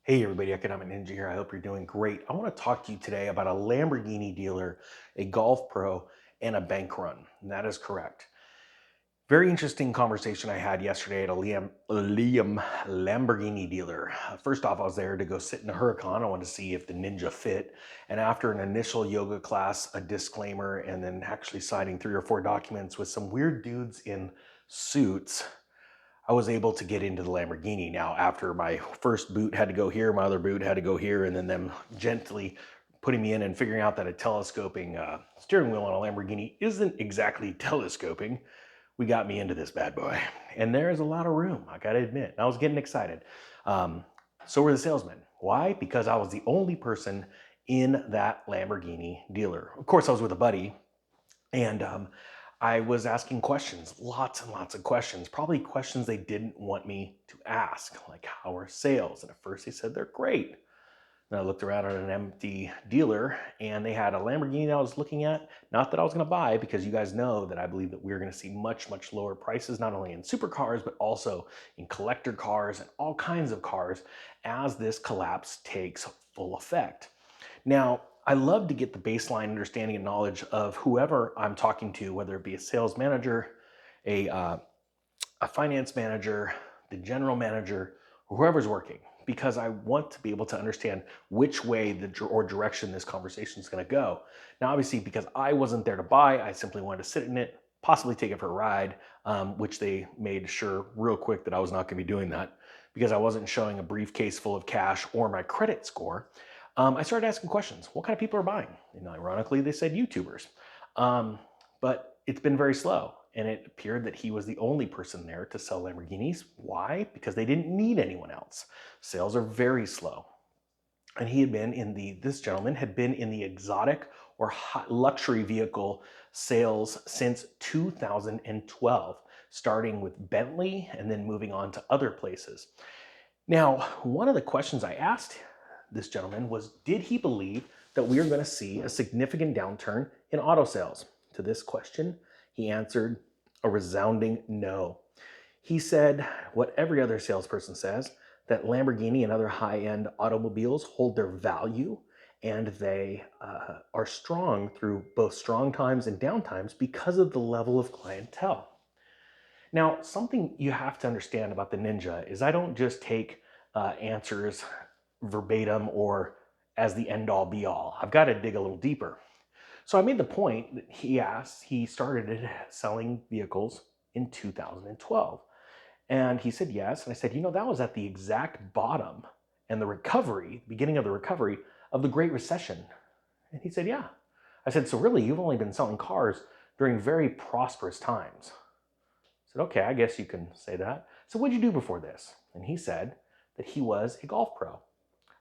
Hey everybody, Economic Ninja here. I hope you're doing great. I want to talk to you today about a Lamborghini dealer, a golf pro, and a bank run. And that is correct. Very interesting conversation I had yesterday at a Liam Lamborghini dealer. First off, I was there to go sit in a Huracan. I wanted to see if the Ninja fit. And after an initial yoga class, a disclaimer, and then actually signing 3 or 4 documents with some weird dudes in suits, I was able to get into the Lamborghini. Now, after my first boot had to go here, my other boot had to go here, and then them gently putting me in and figuring out that a telescoping steering wheel on a Lamborghini isn't exactly telescoping, we got me into this bad boy. And there's a lot of room, I gotta admit. I was getting excited. Um, so were the salesmen. Why? Because I was the only person in that Lamborghini dealer. Of course, I was with a buddy, and I was asking questions, lots and lots of questions, probably questions they didn't want me to ask, like how are sales? And at first they said they're great. And I looked around at an empty dealer and they had a Lamborghini I was looking at. Not that I was going to buy, because you guys know that I believe that we're going to see much, much lower prices, not only in supercars, but also in collector cars and all kinds of cars as this collapse takes full effect. Now, I love to get the baseline understanding and knowledge of whoever I'm talking to, whether it be a sales manager, a, uh, a finance manager, the general manager, or whoever's working, because I want to be able to understand which way or direction this conversation is going to go. Now, obviously, because I wasn't there to buy, I simply wanted to sit in it, possibly take it for a ride, which they made sure real quick that I was not going to be doing that because I wasn't showing a briefcase full of cash or my credit score. I started asking questions. What kind of people are buying? And ironically, they said YouTubers. Um, but it's been very slow. And it appeared that he was the only person there to sell Lamborghinis. Why? Because they didn't need anyone else. Sales are very slow. And this gentleman had been in the exotic or luxury vehicle sales since 2012, starting with Bentley and then moving on to other places. Now, one of the questions I asked this gentleman was, did he believe that we are going to see a significant downturn in auto sales? To this question, he answered a resounding no. He said what every other salesperson says, that Lamborghini and other high-end automobiles hold their value, and they are strong through both strong times and down times because of the level of clientele. Now, something you have to understand about the Ninja is I don't just take answers verbatim or as the end all be all. I've got to dig a little deeper. So I made the point that he started selling vehicles in 2012. And he said yes. And I said, that was at the exact bottom and beginning of the recovery of the Great Recession. And he said, yeah. I said, so really, you've only been selling cars during very prosperous times. I said, okay, I guess you can say that. So what'd you do before this? And he said that he was a golf pro.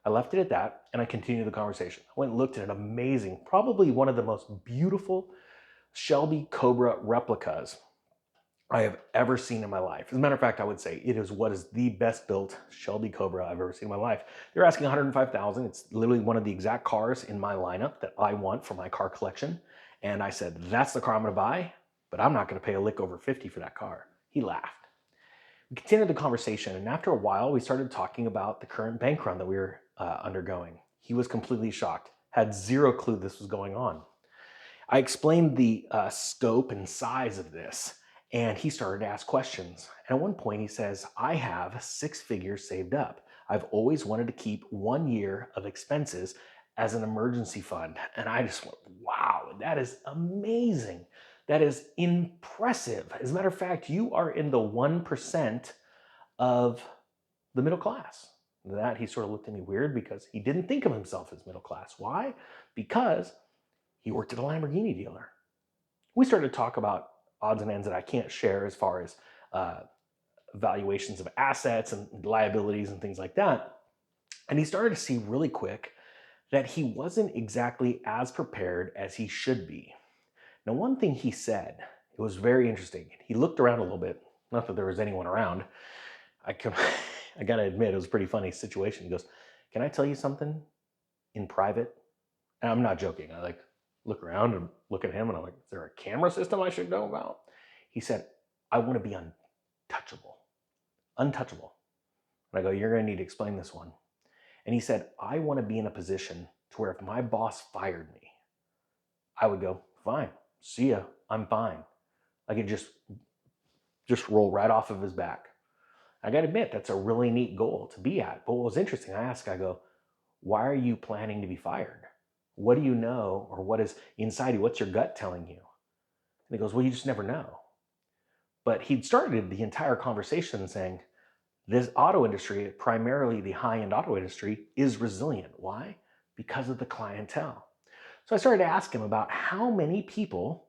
I left it at that and I continued the conversation. I went and looked at an amazing, probably one of the most beautiful Shelby Cobra replicas I have ever seen in my life. As a matter of fact, I would say it is what is the best built Shelby Cobra I've ever seen in my life. They're asking $105,000. It's literally one of the exact cars in my lineup that I want for my car collection. And I said, that's the car I'm going to buy, but I'm not going to pay a lick over 50 for that car. He laughed. We continued the conversation, and after a while, we started talking about the current bank run that we were undergoing. He was completely shocked, had zero clue this was going on. I explained the scope and size of this, and he started to ask questions. And at one point, he says, I have 6 figures saved up. I've always wanted to keep 1 year of expenses as an emergency fund. And I just went, wow, that is amazing. That is impressive. As a matter of fact, you are in the 1% of the middle class. That he sort of looked at me weird because he didn't think of himself as middle class. Why? Because he worked at a Lamborghini dealer. We started to talk about odds and ends that I can't share as far as uh, valuations of assets and liabilities and things like that. And he started to see really quick that he wasn't exactly as prepared as he should be. Now, one thing he said, it was very interesting. He looked around a little bit, not that there was anyone around. I gotta admit, it was a pretty funny situation. He goes, can I tell you something in private? And I'm not joking. I look around and look at him and I'm like, is there a camera system I should know about? He said, I want to be untouchable. Untouchable. And I go, you're going to need to explain this one. And he said, I want to be in a position to where if my boss fired me, I would go, fine, see ya, I'm fine. I could just roll right off of his back. I got to admit, that's a really neat goal to be at. But what was interesting, I go, why are you planning to be fired? What do you know, or what is inside you? What's your gut telling you? And he goes, well, you just never know. But he'd started the entire conversation saying, this auto industry, primarily the high-end auto industry, is resilient. Why? Because of the clientele. So I started to ask him about how many people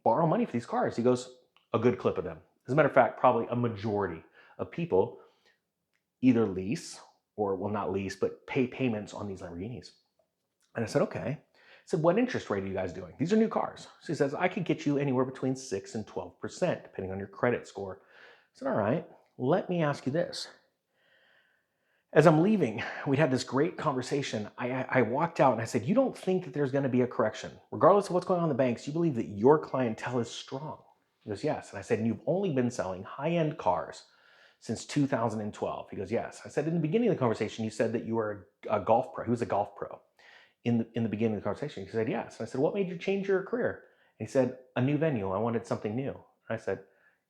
borrow money for these cars. He goes, a good clip of them. As a matter of fact, probably a majority of people either lease or, well, not lease, but pay payments on these Lamborghinis. And I said, okay. I said, what interest rate are you guys doing? These are new cars. So he says, I could get you anywhere between 6 and 12%, depending on your credit score. I said, all right, let me ask you this. As I'm leaving, we'd had this great conversation. I walked out and I said, you don't think that there's going to be a correction? Regardless of what's going on in the banks, you believe that your clientele is strong? He goes, yes. And I said, and you've only been selling high-end cars since 2012. He goes, yes. I said, in the beginning of the conversation, you said that you were a golf pro. He was a golf pro. In the beginning of the conversation, he said, yes. And I said, what made you change your career? And he said, a new venue. I wanted something new. And I said,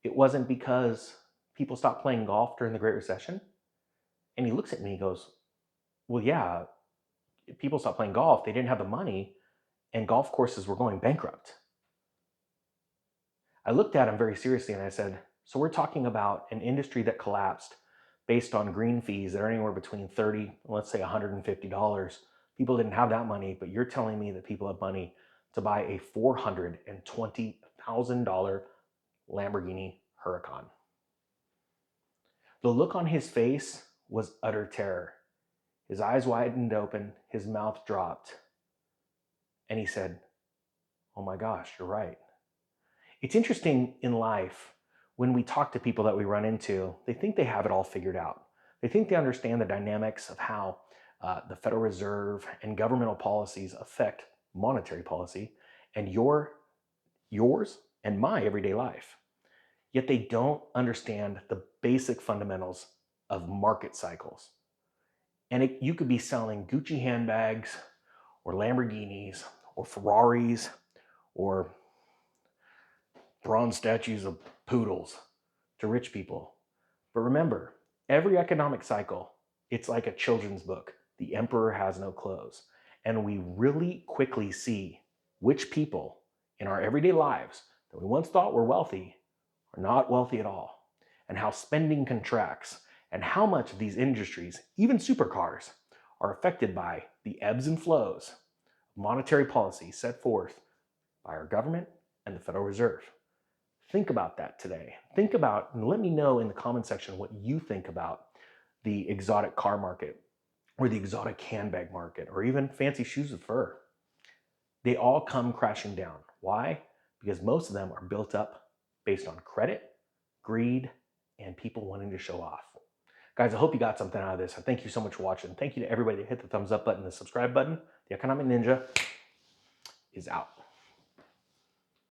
it wasn't because people stopped playing golf during the Great Recession? And he looks at me and goes, well, yeah, people stopped playing golf. They didn't have the money, and golf courses were going bankrupt. I looked at him very seriously and I said, so we're talking about an industry that collapsed based on green fees that are anywhere between $30, let's say $150. People didn't have that money, but you're telling me that people have money to buy a $420,000 Lamborghini Huracan. The look on his face was utter terror. His eyes widened open, his mouth dropped, and he said, oh my gosh, you're right. It's interesting in life when we talk to people that we run into, they think they have it all figured out. They think they understand the dynamics of how the Federal Reserve and governmental policies affect monetary policy and yours and my everyday life. Yet they don't understand the basic fundamentals of market cycles. And you could be selling Gucci handbags or Lamborghinis or Ferraris or bronze statues of poodles to rich people. But remember, every economic cycle, it's like a children's book. The emperor has no clothes. And we really quickly see which people in our everyday lives that we once thought were wealthy are not wealthy at all, and how spending contracts, and how much of these industries, even supercars, are affected by the ebbs and flows of monetary policy set forth by our government and the Federal Reserve. Think about that today. Think about, and let me know in the comment section what you think about the exotic car market, or the exotic handbag market, or even fancy shoes with fur. They all come crashing down. Why? Because most of them are built up based on credit, greed, and people wanting to show off. Guys, I hope you got something out of this. I thank you so much for watching. Thank you to everybody that hit the thumbs up button, the subscribe button. The Economic Ninja is out.